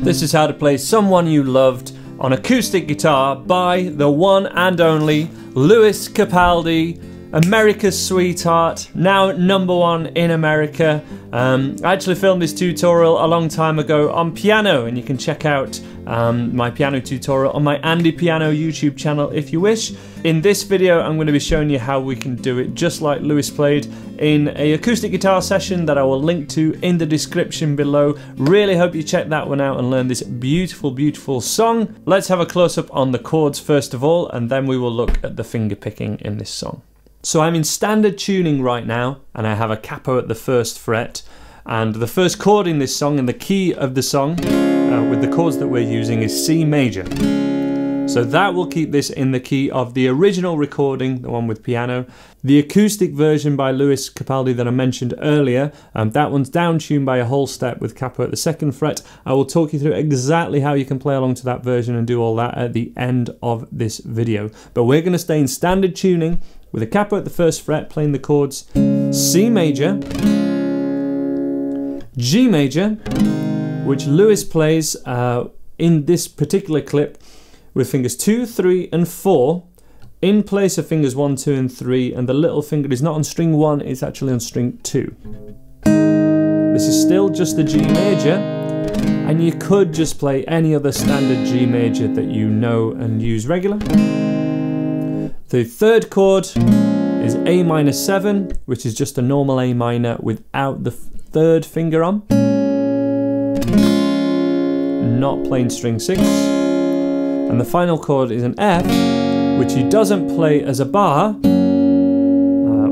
This is how to play Someone You Loved on acoustic guitar by the one and only Lewis Capaldi, America's sweetheart, now #1 in America. I actually filmed this tutorial a long time ago on piano, and you can check out my piano tutorial on my Andy Piano YouTube channel if you wish. In this video I'm going to be showing you how we can do it just like Lewis played in an acoustic guitar session that I will link to in the description below. Really hope you check that one out and learn this beautiful, beautiful song. Let's have a close-up on the chords first of all, and then we will look at the finger picking in this song. So I'm in standard tuning right now, and I have a capo at the 1st fret, and the first chord in this song and the key of the song with the chords that we're using is C major. So that will keep this in the key of the original recording, the one with piano. The acoustic version by Lewis Capaldi that I mentioned earlier, that one's down tuned by a whole step with capo at the 2nd fret. I will talk you through exactly how you can play along to that version and do all that at the end of this video. But we're going to stay in standard tuning with a capo at the 1st fret, playing the chords C major, G major, which Lewis plays in this particular clip with fingers 2, 3 and 4 in place of fingers 1, 2 and 3, and the little finger is not on string 1, it's actually on string 2. This is still just the G major, and you could just play any other standard G major that you know and use regular. The 3rd chord is A minor 7, which is just a normal A minor without the 3rd finger on, not playing string 6. And the final chord is an F, which he doesn't play as a bar,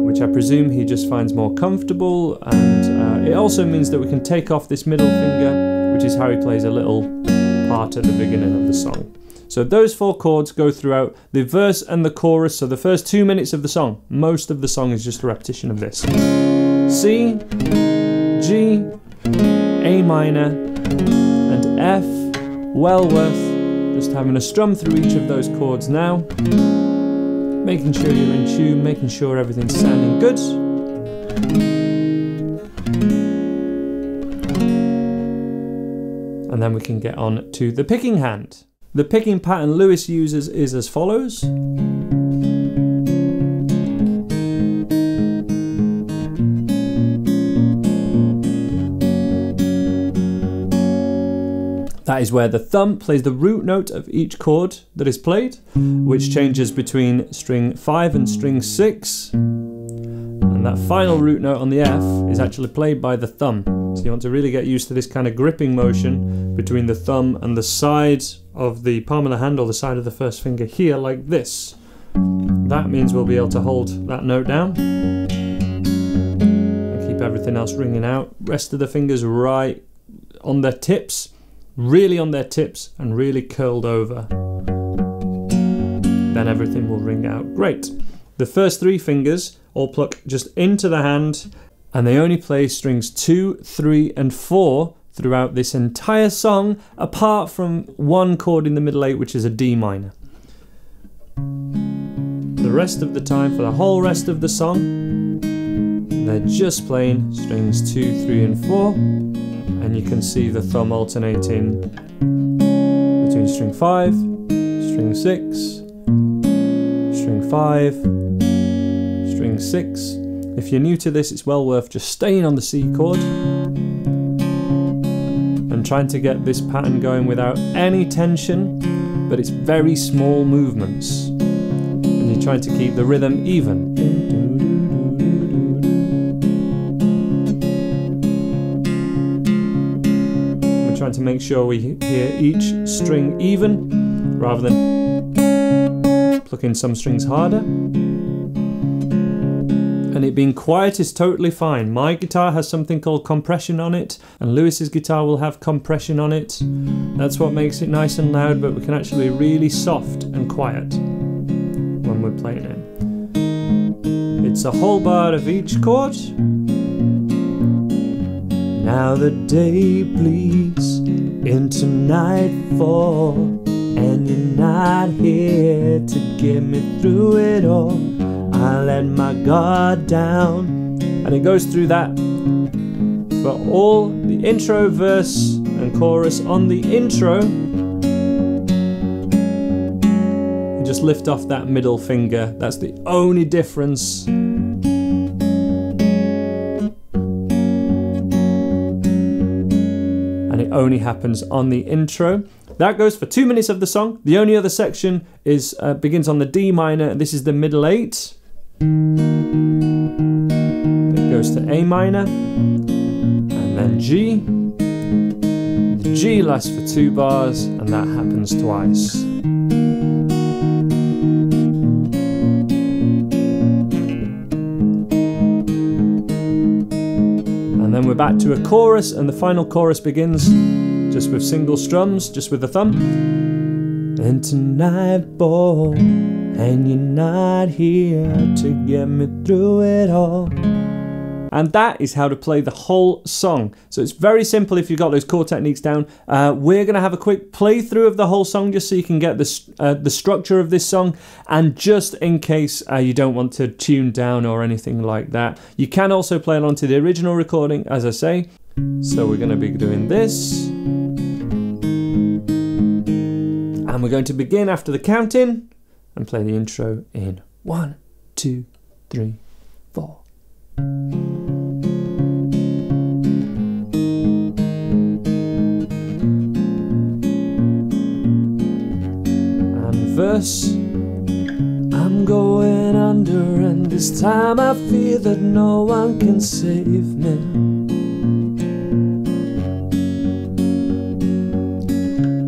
which I presume he just finds more comfortable, and it also means that we can take off this middle finger, which is how he plays a little part at the beginning of the song. So those 4 chords go throughout the verse and the chorus, so the first 2 minutes of the song. Most of the song is just a repetition of this. C, G, A minor, and F. Well worth just having a strum through each of those chords now, making sure you're in tune, making sure everything's sounding good. And then we can get on to the picking hand. The picking pattern Lewis uses is as follows. That is where the thumb plays the root note of each chord that is played, which changes between string 5 and string 6. And that final root note on the F is actually played by the thumb. So you want to really get used to this kind of gripping motion between the thumb and the side of the palm of the hand, or the side of the 1st finger here, like this. That means we'll be able to hold that note down and keep everything else ringing out. Rest of the fingers right on their tips, really on their tips and really curled over. Then everything will ring out great. The first 3 fingers all pluck just into the hand, and they only play strings 2, 3 and 4 throughout this entire song, apart from 1 chord in the middle 8, which is a D minor. The rest of the time, for the whole rest of the song, they're just playing strings 2, 3 and 4, and you can see the thumb alternating between string 5, string 6, string 5, string 6. If you're new to this, it's well worth just staying on the C chord and trying to get this pattern going without any tension, but it's very small movements, and you're trying to keep the rhythm even. We're trying to make sure we hear each string even, rather than plucking some strings harder. And it being quiet is totally fine. My guitar has something called compression on it, and Lewis's guitar will have compression on it. That's what makes it nice and loud, but we can actually be really soft and quiet when we're playing it. It's a whole bar of each chord. Now the day bleeds into nightfall, and you're not here to get me through it all. I let my guard down, and it goes through that for all the intro, verse and chorus. On the intro, you just lift off that middle finger. That's the only difference. And it only happens on the intro. That goes for 2 minutes of the song. The only other section is begins on the D minor. This is the middle 8. It goes to A minor, and then G. The G lasts for 2 bars, and that happens twice. And then we're back to a chorus, and the final chorus begins just with single strums, just with the thumb. And tonight, boy, and you're not here to get me through it all. And that is how to play the whole song. So it's very simple if you've got those chord techniques down. We're going to have a quick playthrough of the whole song just so you can get the structure of this song. And just in case you don't want to tune down or anything like that, you can also play along to the original recording, as I say. So we're going to be doing this. And we're going to begin after the count-in and play the intro in 1, 2, 3, 4. And verse. I'm going under, and this time I fear that no one can save me.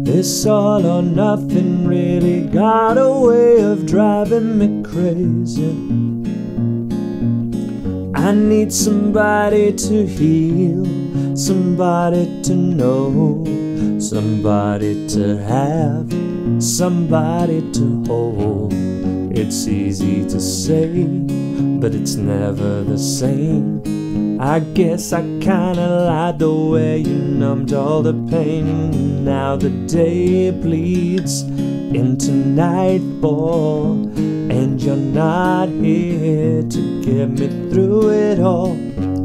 This all or nothing really got a way of driving me crazy. I need somebody to heal, somebody to know, somebody to have, somebody to hold. It's easy to say, but it's never the same. I guess I kinda lied the way you numbed all the pain. Now the day bleeds into nightfall, and you're not here to get me through it all.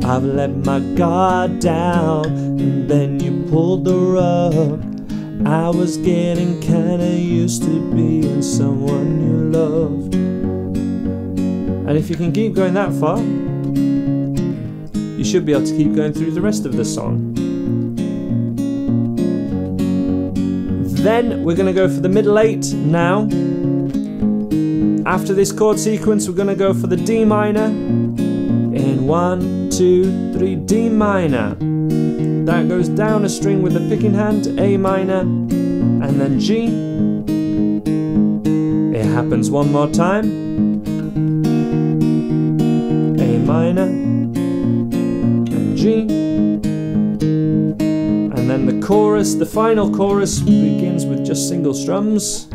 I've let my guard down, and then you pulled the rug. I was getting kinda used to being someone you loved. And if you can keep going that far, you should be able to keep going through the rest of the song. Then we're going to go for the middle 8 now. After this chord sequence, we're going to go for the D minor in 1, 2, 3, D minor. That goes down a string with the picking hand, A minor, and then G. It happens one more time. A minor, G, and then the chorus, the final chorus, begins with just single strums.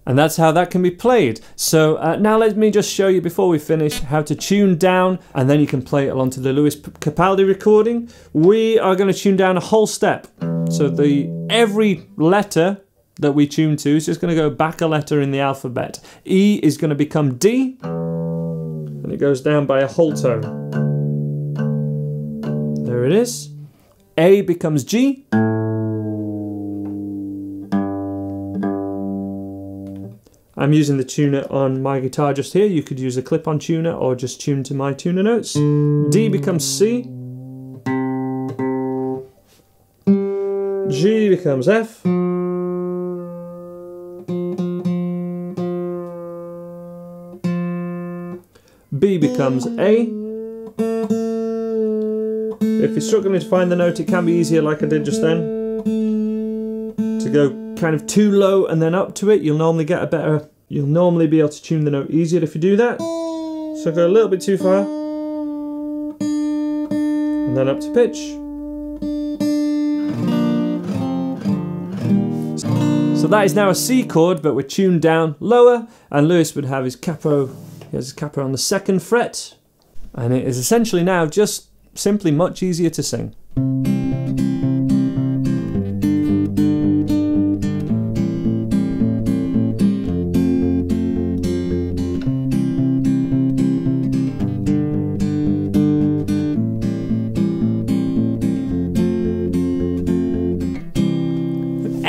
And that's how that can be played. So now let me just show you, before we finish, how to tune down, and then you can play it along to the Lewis Capaldi recording. We are going to tune down a whole step. So every letter that we tune to is just going to go back a letter in the alphabet. E is going to become D, and it goes down by a whole tone. There it is. A becomes G. I'm using the tuner on my guitar just here. You could use a clip-on tuner or just tune to my tuner notes. D becomes C. G becomes F. B becomes A. If you're struggling to find the note, it can be easier, like I did just then, to go kind of too low and then up to it. You'll normally be able to tune the note easier if you do that. So go a little bit too far, and then up to pitch. So that is now a C chord, but we're tuned down lower, and Lewis would have his capo. He has his capo on the 2nd fret, and it is essentially now just simply much easier to sing.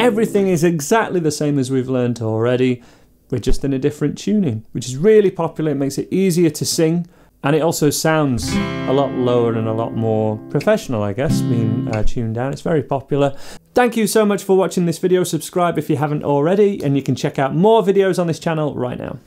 everything is exactly the same as we've learned already. We're just in a different tuning, which is really popular. It makes it easier to sing, and it also sounds a lot lower and a lot more professional, I guess, being tuned down. It's very popular. Thank you so much for watching this video. Subscribe if you haven't already, and you can check out more videos on this channel right now.